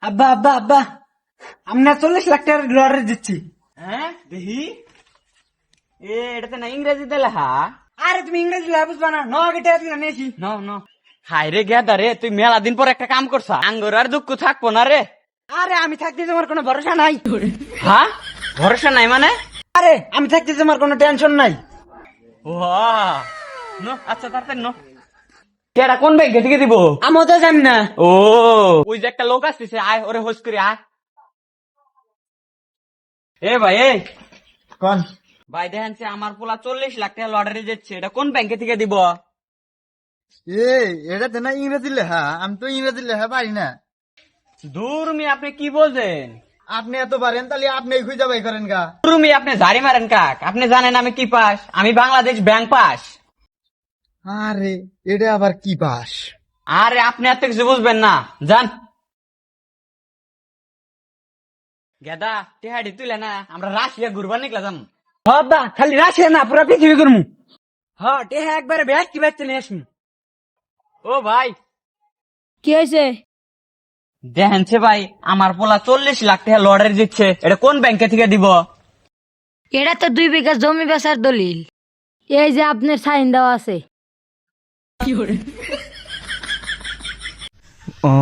আব্বা আব্বা আব্বা আমরা 40 লাখ টাকার লটারি দিচ্ছি। হ্যাঁ দেখি এটাতে না ইংরেজিতে লেখা। আরে তুমি ইংরেজি লেখা বুঝবা না, নগে টাকা দিলে নিয়েছি। নো নো হাই রে গেদা রে, তুই মেলা দিন পর একটা কাম করছা, আঙ্গুর আর দুঃখ থাকবো না রে। আরে আমি থাকতে তোমার কোনো ভরসা নাই। হ্যাঁ ভরসা নাই মানে? আরে আমি থাকতে তোমার কোনো টেনশন নাই। ও নো আচ্ছা তাড়াতাড়ি নো। কেডা কোন ব্যাংকে থেকে দিব? আমি তো জানি না। ও ওই যে একটা লোক আসতেছে, আয় ওরে হোস করে আয়। এ ভাই এই কোন ভাই দেখেন আমার পোলা 40 লাখ টাকা লটারি দিচ্ছে, এটা কোন ব্যাংকে থেকে দিব? এটাতে না ইংরেজি লেখা, আমি তো ইংরেজি লেখা পারি না। দূরমি আপনি কি বলছেন? আপনি এত পারেন তাহলে আপনি খুঁজে বাই করেন গা। দূরমি আপনি ঝাড়ি মারেন কাক, আপনি জানেন আমি কি পাস? আমি বাংলাদেশ ব্যাংক পাস। আরে এটা আবার কি পাস? আরে আপনি এত কিছু বুঝবেন না, যান। গেদা টেহাড়ি তুলে না, আমরা রাশিয়া ঘুরবার নিকলা যাম। আব্বা খালি রাশিয়া না, পুরা পৃথিবী ঘুরমু। হ্যাঁ টেহা একবারে ব্যাগ কি ব্যাগ নিয়ে আসমু। ও ভাই কি হয়েছে? দেখেন ভাই, আমার পোলা 40 লাখ টাকা লটারি দিচ্ছে, এটা কোন ব্যাংকে থেকে দিব? এটা তো 2 বিঘা জমি বেচার দলিল। এই যে আপনার সাইন দেওয়া আছে। ও